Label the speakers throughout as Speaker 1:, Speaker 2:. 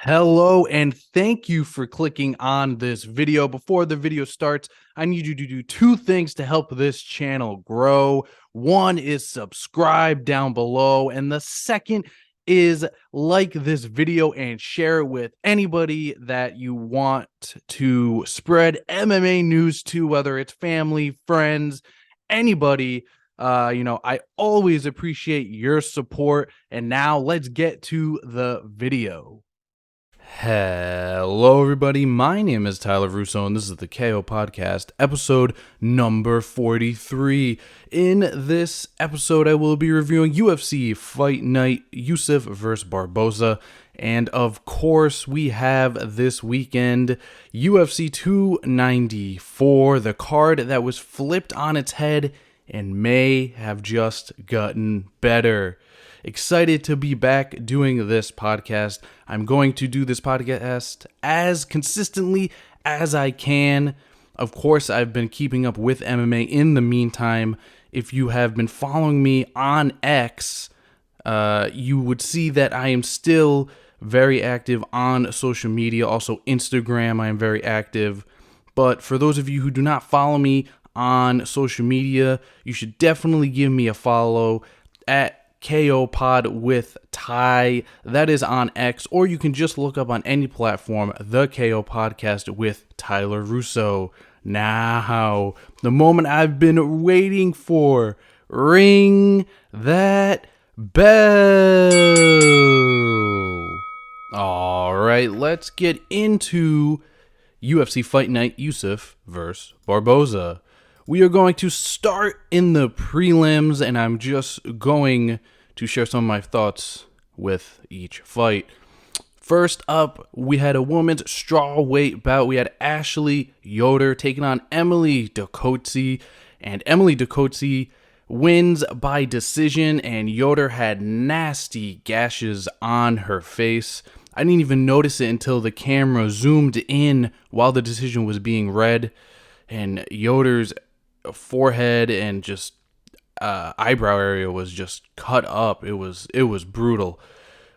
Speaker 1: Hello, and thank you for clicking on this video. Before the video starts, I need you to do two things to help this channel grow. One is subscribe down below, and the second is like this video and share it with anybody that you want to spread MMA news to, whether it's family, friends, anybody. I always appreciate your support. And now let's get to the video. Hello, everybody. My name is Tyler Russo, and this is the KO Podcast, episode number 43. In this episode, I will be reviewing UFC Fight Night Yusuf vs. Barboza. And of course, we have this weekend UFC 294, the card that was flipped on its head and may have just gotten better. Excited to be back doing this podcast. I'm going to do this podcast as consistently as I can. Of course, I've been keeping up with MMA in the meantime. If you have been following me on X, you would see that I am still very active on social media. Also, Instagram, I am very active. But for those of you who do not follow me on social media, you should definitely give me a follow at KO Pod with Ty. That is on X, or you can just look up on any platform, the KO Podcast with Tyler Russo. Now, the moment I've been waiting for. Ring that bell. All right, let's get into UFC Fight Night Yusuf vs. Barboza. We are going to start in the prelims, and I'm just going to share some of my thoughts with each fight. First up, we had a women's strawweight bout. We had Ashley Yoder taking on Emily Ducote, and Emily Ducote wins by decision, and Yoder had nasty gashes on her face. I didn't even notice it until the camera zoomed in while the decision was being read, and Yoder's forehead and just eyebrow area was just cut up. It was brutal.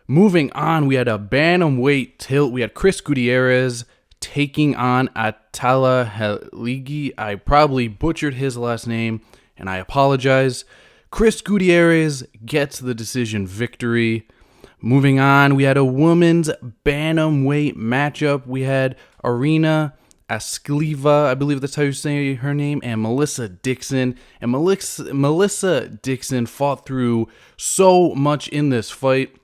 Speaker 1: Moving on, we had a bantamweight tilt. We had Chris Gutierrez taking on Atala Heligi. I probably butchered his last name, and I apologize. Chris Gutierrez gets the decision victory. Moving on, we had a women's bantamweight matchup. We had Arena Askleva, I believe that's how you say her name, and Melissa Dixon. And Melissa Dixon fought through so much in this fight.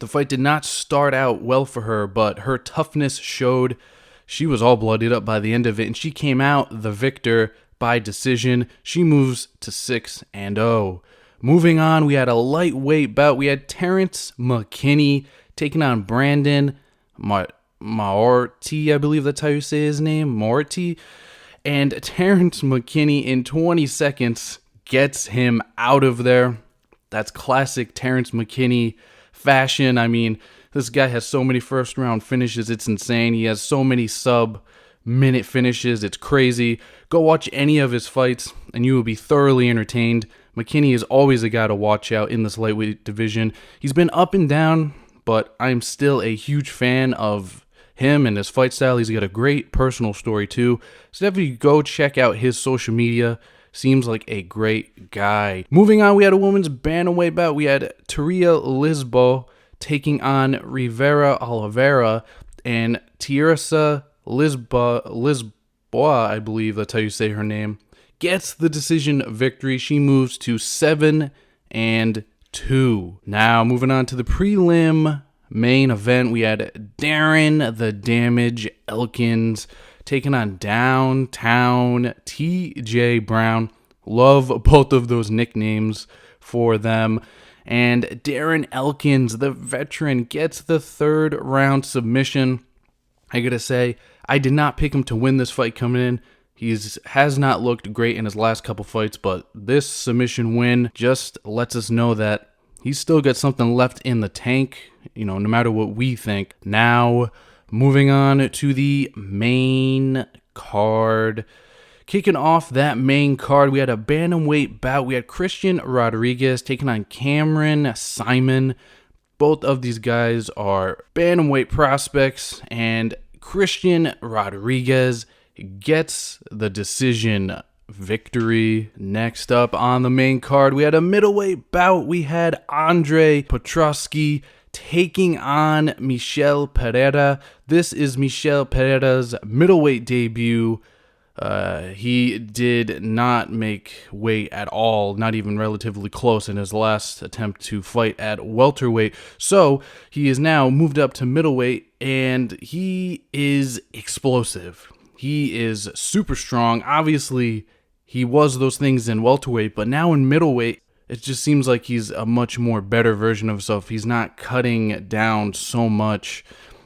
Speaker 1: The fight did not start out well for her, but her toughness showed. She was all bloodied up by the end of it, and she came out the victor by decision. She moves to 6-0. Moving on, we had a lightweight bout. We had Terrence McKinney taking on Brandon Maorti, I believe that's how you say his name, Maorti. And Terrence McKinney in 20 seconds gets him out of there. That's classic Terrence McKinney fashion. I mean, this guy has so many first round finishes. It's insane. He has so many sub-minute finishes. It's crazy. Go watch any of his fights and you will be thoroughly entertained. McKinney is always a guy to watch out in this lightweight division. He's been up and down, but I'm still a huge fan of him and his fight style. He's got a great personal story too. So definitely go check out his social media. Seems like a great guy. Moving on, we had a women's bantamweight bout. We had Teria Lisboa taking on Rivera Oliveira, and Tiersa Lisboa, I believe that's how you say her name, gets the decision victory. She moves to 7-2. Now, moving on to the prelim main event, we had Darren the Damage Elkins taking on Downtown TJ Brown. Love both of those nicknames for them. And Darren Elkins, the veteran, gets the third round submission. I gotta say, I did not pick him to win this fight coming in. He has not looked great in his last couple fights, but this submission win just lets us know that he's still got something left in the tank, no matter what we think. Now, moving on to the main card. Kicking off that main card, we had a bantamweight bout. We had Christian Rodriguez taking on Cameron Simon. Both of these guys are bantamweight prospects, and Christian Rodriguez gets the decision victory. Next up on the main card, we had a middleweight bout. We had Andre Petroski taking on Michel Pereira. This is Michel Pereira's middleweight debut. He did not make weight at all, not even relatively close in his last attempt to fight at welterweight. So he is now moved up to middleweight, and he is explosive. He is super strong. Obviously, he was those things in welterweight, but now in middleweight, it just seems like he's a much more better version of himself. He's not cutting down so much.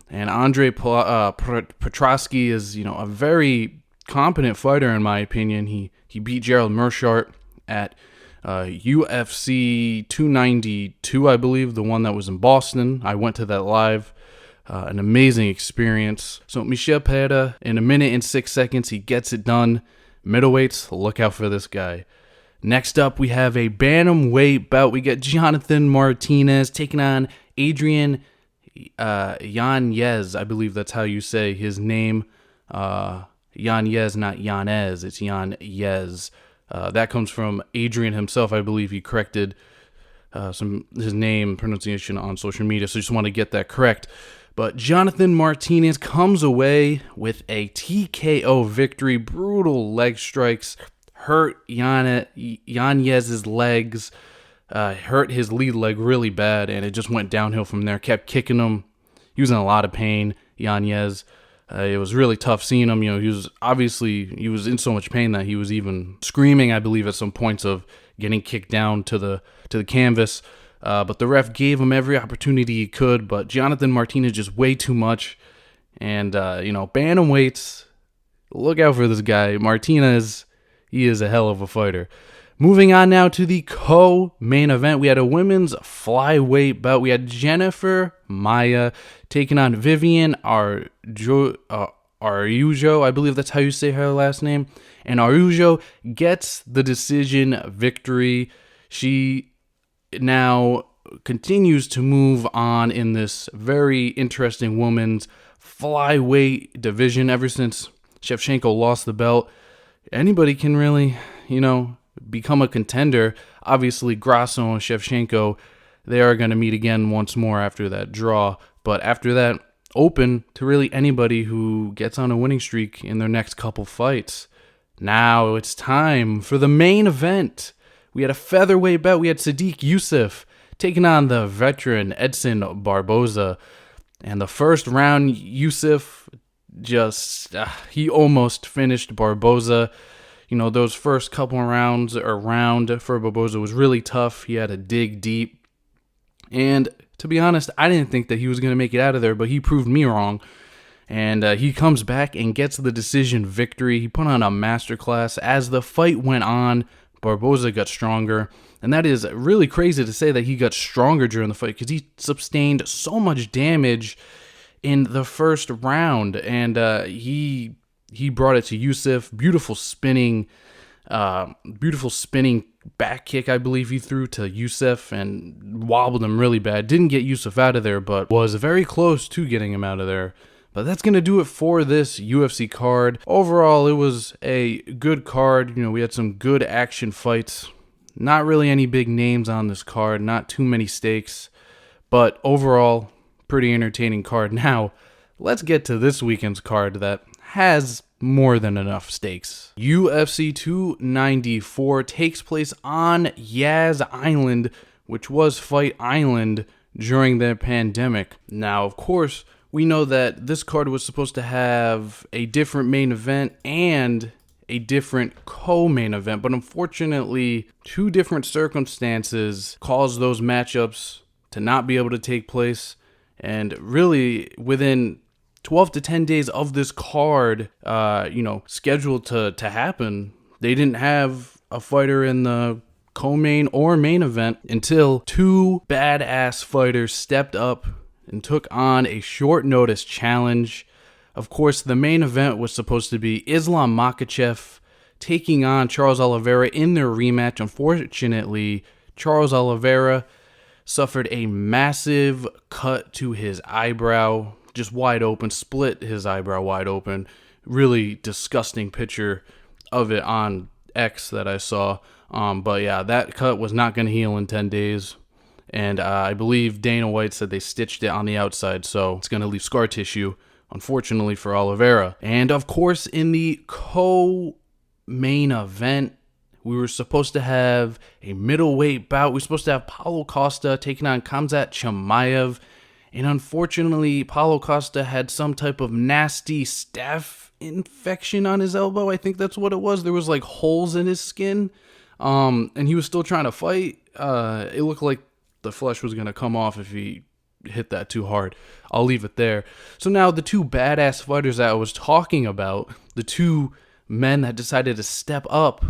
Speaker 1: And Andre Petroski is, a very competent fighter in my opinion. He beat Gerald Meerschaert at UFC 292, I believe, the one that was in Boston. I went to that live. An amazing experience. So Michel Pereira, in 1 minute and 6 seconds, he gets it done. Middleweights, look out for this guy. Next up, we have a bantamweight bout. We get Jonathan Martinez taking on Adrian Yanez. I believe that's how you say his name. Yanez, not Yanez. It's Yanez. That comes from Adrian himself. I believe he corrected his name pronunciation on social media, so I just want to get that correct. But Jonathan Martinez comes away with a TKO victory. Brutal leg strikes hurt Yanez's legs, hurt his lead leg really bad, and it just went downhill from there. Kept kicking him. He was in a lot of pain, Yanez. It was really tough seeing him. He was in so much pain that he was even screaming, I believe, at some points of getting kicked down to the canvas. But the ref gave him every opportunity he could. But Jonathan Martinez just way too much. And, bantamweights, look out for this guy. Martinez, he is a hell of a fighter. Moving on now to the co-main event. We had a women's flyweight bout. We had Jennifer Maia taking on Vivian Araujo. I believe that's how you say her last name. And Araujo gets the decision victory. She now continues to move on in this very interesting women's flyweight division. Ever since Shevchenko lost the belt, anybody can really, become a contender. Obviously, Grasso and Shevchenko, they are going to meet again once more after that draw. But after that, open to really anybody who gets on a winning streak in their next couple fights. Now it's time for the main event. We had a featherweight bout. We had Sadiq Youssef taking on the veteran Edson Barboza. And the first round, Youssef he almost finished Barboza. Those first couple rounds around for Barboza was really tough. He had to dig deep. And to be honest, I didn't think that he was going to make it out of there, but he proved me wrong. And he comes back and gets the decision victory. He put on a masterclass. As the fight went on, Barboza got stronger. And that is really crazy to say that he got stronger during the fight because he sustained so much damage in the first round. And he brought it to Youssef. Beautiful spinning back kick, I believe he threw to Youssef and wobbled him really bad. Didn't get Youssef out of there, but was very close to getting him out of there. But that's going to do it for this UFC card. Overall, it was a good card. We had some good action fights. Not really any big names on this card. Not too many stakes. But overall, pretty entertaining card. Now, let's get to this weekend's card that has more than enough stakes. UFC 294 takes place on Yas Island, which was Fight Island during the pandemic. Now, of course, we know that this card was supposed to have a different main event and a different co-main event, but unfortunately, two different circumstances caused those matchups to not be able to take place. And really, within 12 to 10 days of this card, scheduled to happen, they didn't have a fighter in the co-main or main event until two badass fighters stepped up and took on a short notice challenge. Of course, the main event was supposed to be Islam Makhachev taking on Charles Oliveira in their rematch. Unfortunately, Charles Oliveira suffered a massive cut to his eyebrow, just wide open, split his eyebrow wide open. Really disgusting picture of it on X that I saw. But yeah, that cut was not going to heal in 10 days. And I believe Dana White said they stitched it on the outside, so it's going to leave scar tissue, unfortunately, for Oliveira. And of course, in the co-main event, we were supposed to have a middleweight bout. We were supposed to have Paulo Costa taking on Khamzat Chimaev. And unfortunately, Paulo Costa had some type of nasty staph infection on his elbow. I think that's what it was. There was like holes in his skin. And he was still trying to fight. It looked like the flesh was going to come off if he hit that too hard. I'll leave it there. So now the two badass fighters that I was talking about, the two men that decided to step up,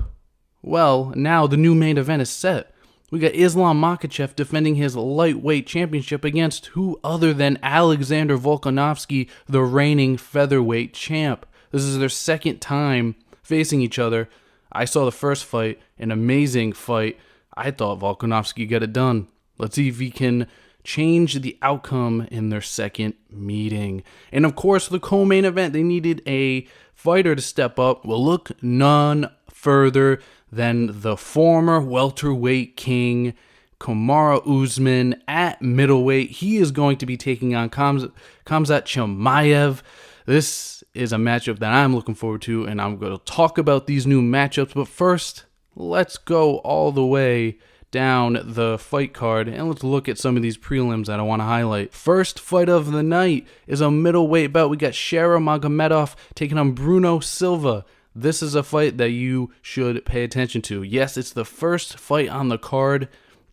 Speaker 1: well, now the new main event is set. We got Islam Makhachev defending his lightweight championship against who other than Alexander Volkanovski, the reigning featherweight champ. This is their second time facing each other. I saw the first fight, an amazing fight. I thought Volkanovski got it done. Let's see if he can change the outcome in their second meeting. And of course, the co-main event, they needed a fighter to step up. Well, look none further than the former welterweight king, Kamaru Usman, at middleweight. He is going to be taking on Khamzat Chimaev. This is a matchup that I'm looking forward to, and I'm going to talk about these new matchups. But first, let's go all the way down the fight card, and let's look at some of these prelims that I want to highlight. First fight of the night is a middleweight bout. We got Shara Magomedov taking on Bruno Silva. This is a fight that you should pay attention to. Yes, it's the first fight on the card,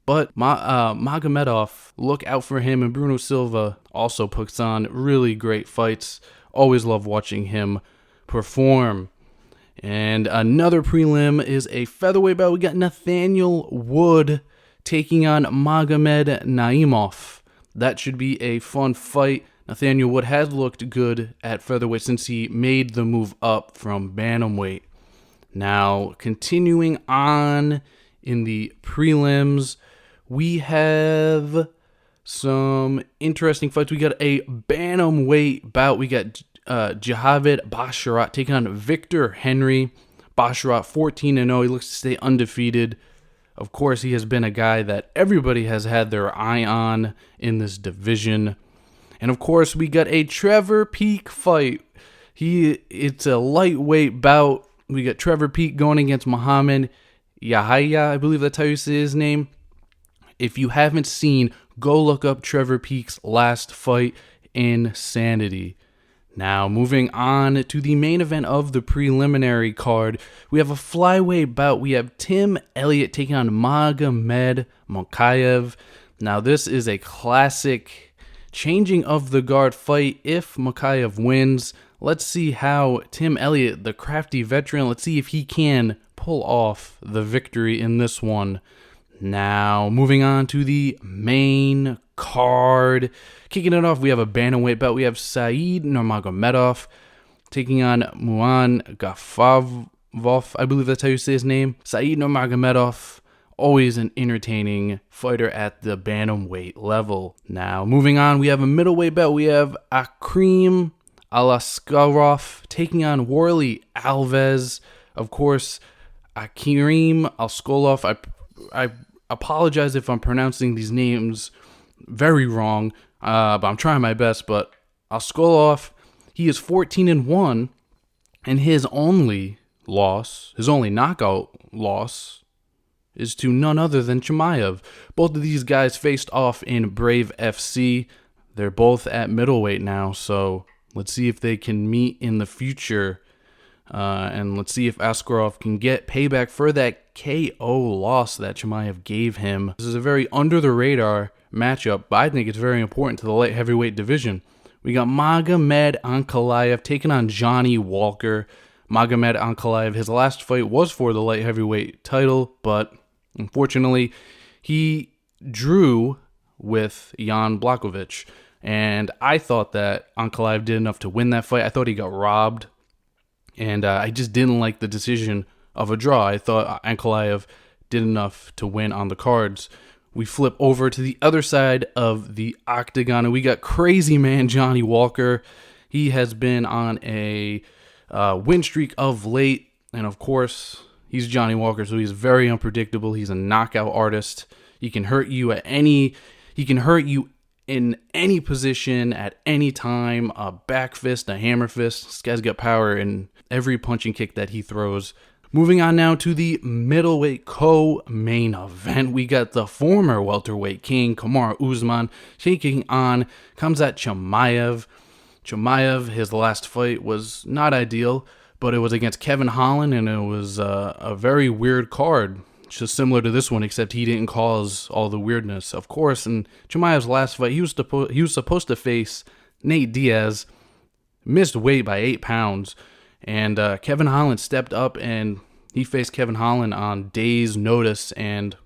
Speaker 1: but Magomedov, look out for him, and Bruno Silva also puts on really great fights. Always love watching him perform. And another prelim is a featherweight bout. We got Nathaniel Wood taking on Magomed Naimov. That should be a fun fight. Nathaniel Wood has looked good at featherweight since he made the move up from bantamweight. Now, continuing on in the prelims, we have some interesting fights. We got a bantamweight bout. We got Jahavid Basharat taking on Victor Henry. Basharat 14-0. He looks to stay undefeated. Of course, he has been a guy that everybody has had their eye on in this division. And of course, we got a Trevor Peek fight. It's a lightweight bout. We got Trevor Peek going against Muhammad Yahya. I believe that's how you say his name. If you haven't seen, go look up Trevor Peek's last fight. Insanity. Now, moving on to the main event of the preliminary card, we have a flyweight bout. We have Tim Elliott taking on Magomed Mokaev. Now, this is a classic changing of the guard fight if Mokaev wins. Let's see how Tim Elliott, the crafty veteran, let's see if he can pull off the victory in this one. Now, moving on to the main card. Kicking it off, we have a bantamweight bout. We have Said Nurmagomedov taking on Muan Gafavov. I believe that's how you say his name. Said Nurmagomedov, always an entertaining fighter at the bantamweight level. Now, moving on, we have a middleweight bout. We have Akrim Alaskarov taking on Warley Alves. Of course, Akrim Alskolov. I apologize if I'm pronouncing these names very wrong, but I'm trying my best. But Alskolov, he is 14-1, and his only knockout loss, is to none other than Chimaev. Both of these guys faced off in Brave FC. They're both at middleweight now, so let's see if they can meet in the future. And let's see if Askarov can get payback for that KO loss that Chimaev gave him. This is a very under-the-radar matchup, but I think it's very important to the light heavyweight division. We got Magomed Ankalaev taking on Johnny Walker. Magomed Ankalaev, his last fight was for the light heavyweight title, but unfortunately, he drew with Jan Blachowicz. And I thought that Ankalaev did enough to win that fight. I thought he got robbed. And I just didn't like the decision of a draw. I thought Ankalaev did enough to win on the cards. we flip over to the other side of the octagon, and we got crazy man Johnny Walker. He has been on a win streak of late, and of course, he's Johnny Walker, so he's very unpredictable. He's a knockout artist. He can hurt you in any position at any time. A back fist, a hammer fist. This guy's got power in every punching kick that he throws. Moving on now to the middleweight co-main event. We got the former welterweight king, Kamaru Usman, taking on Khamzat Chimaev. Chimaev, his last fight was not ideal, but it was against Kevin Holland, and it was a very weird card. Just similar to this one, except he didn't cause all the weirdness. Of course, in Chimaev's last fight, he was supposed to face Nate Diaz, missed weight by 8 pounds, and Kevin Holland stepped up, and he faced Kevin Holland on days' notice and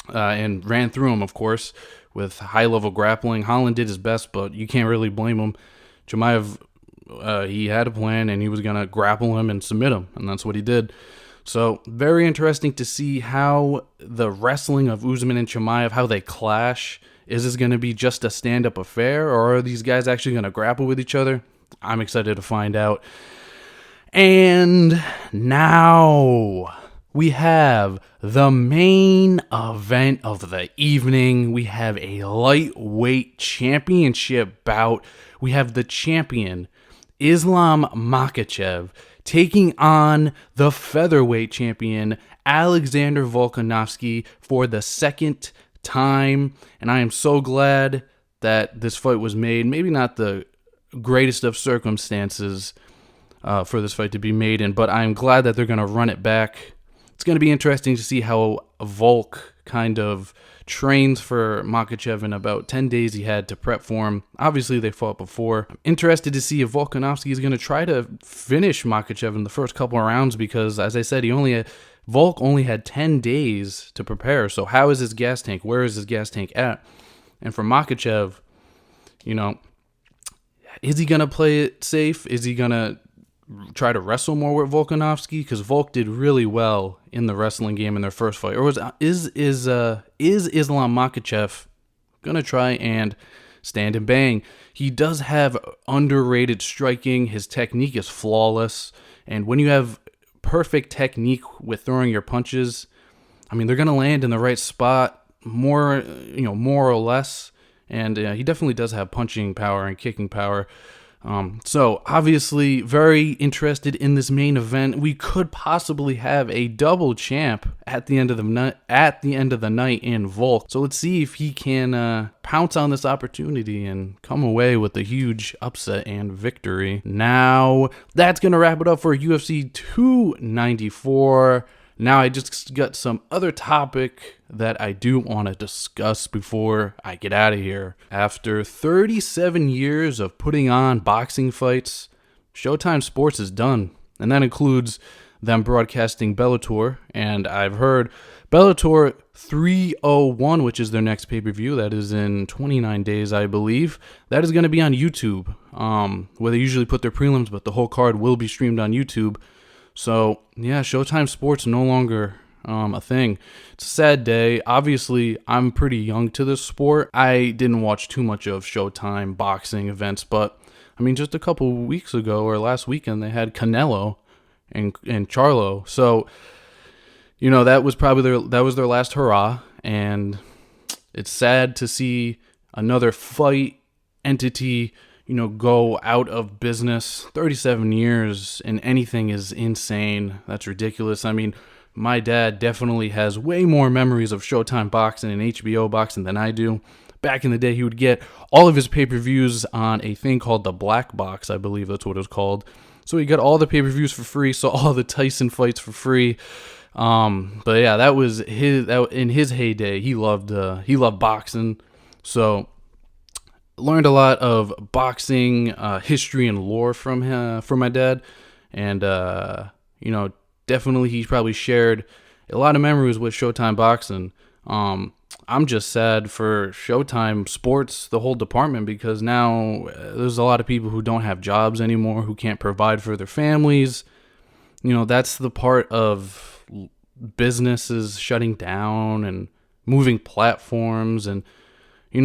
Speaker 1: ran through him, of course, with high-level grappling. Holland did his best, but you can't really blame him. Chimaev, he had a plan, and he was going to grapple him and submit him, and that's what he did. So, very interesting to see how the wrestling of Usman and Chimaev, how they clash. Is this going to be just a stand-up affair, or are these guys actually going to grapple with each other? I'm excited to find out. And now we have the main event of the evening. We have a lightweight championship bout. We have the champion, Islam Makhachev, taking on the featherweight champion, Alexander Volkanovski, for the second time. And I am so glad that this fight was made. Maybe not the greatest of circumstances for this fight to be made in, but I'm glad that they're going to run it back. It's going to be interesting to see how Volk kind of trains for Makhachev. In about 10 days he had to prep for him. Obviously, they fought before. I'm interested to see if Volkanovski is going to try to finish Makhachev in the first couple of rounds because, as I said, Volk only had 10 days to prepare. So how is his gas tank? Where is his gas tank at? And for Makhachev, is he going to play it safe? Is he going to try to wrestle more with Volkanovski? Because Volk did really well in the wrestling game in their first fight. Or is Islam Makhachev gonna try and stand and bang? He does have underrated striking. His technique is flawless, and when you have perfect technique with throwing your punches, they're gonna land in the right spot, more or less. And he definitely does have punching power and kicking power. So obviously very interested in this main event. We could possibly have a double champ at the end of the night in Volk. So let's see if he can pounce on this opportunity and come away with a huge upset and victory. Now that's gonna wrap it up for UFC 294. Now I just got some other topic that I do want to discuss before I get out of here. After 37 years of putting on boxing fights, Showtime Sports is done. And that includes them broadcasting Bellator. And I've heard Bellator 301, which is their next pay-per-view. That is in 29 days, I believe. That is going to be on YouTube, where they usually put their prelims, but the whole card will be streamed on YouTube. So, yeah, Showtime Sports no longer a thing. It's a sad day. Obviously, I'm pretty young to this sport. I didn't watch too much of Showtime boxing events, but, just a couple weeks ago or last weekend, they had Canelo and Charlo. So, that was probably their last hurrah, and it's sad to see another fight entity go out of business. 37 years and anything is insane. That's ridiculous. My dad definitely has way more memories of Showtime boxing and HBO boxing than I do. Back in the day, he would get all of his pay-per-views on a thing called the Black Box. I believe that's what it was called. So he got all the pay-per-views for free, saw all the Tyson fights for free. But yeah, that was in his heyday. He loved boxing. So learned a lot of boxing history and lore from my dad, and definitely he probably shared a lot of memories with Showtime boxing. I'm just sad for Showtime Sports, the whole department, because now there's a lot of people who don't have jobs anymore, who can't provide for their families. That's the part of businesses shutting down and moving platforms. And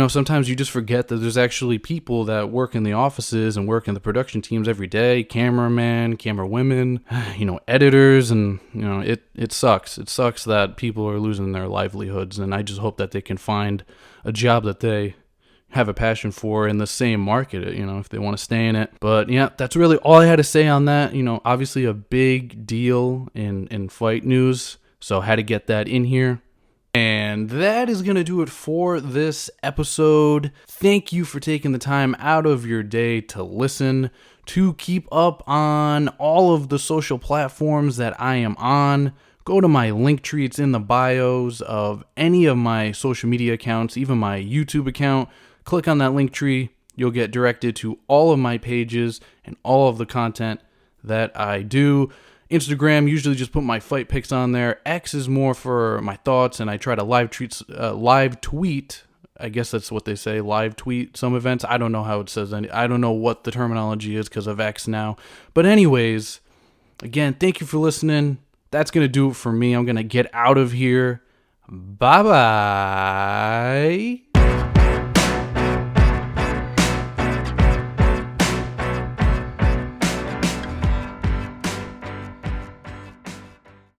Speaker 1: sometimes you just forget that there's actually people that work in the offices and work in the production teams every day, cameramen, camera women, editors. And it sucks. It sucks that people are losing their livelihoods, and I just hope that they can find a job that they have a passion for in the same market, if they want to stay in it. But yeah, that's really all I had to say on that. Obviously a big deal in fight news, so I had to get that in here. And that is going to do it for this episode. Thank you for taking the time out of your day to listen. To keep up on all of the social platforms that I am on, go to my link tree. It's in the bios of any of my social media accounts, even my YouTube account. Click on that link tree. You'll get directed to all of my pages and all of the content that I do. Instagram, usually just put my fight pics on there. X is more for my thoughts, and I try to live tweet. I guess that's what they say, live tweet some events. I don't know how it says. I don't know what the terminology is because of X now. But anyways, again, thank you for listening. That's going to do it for me. I'm going to get out of here. Bye-bye.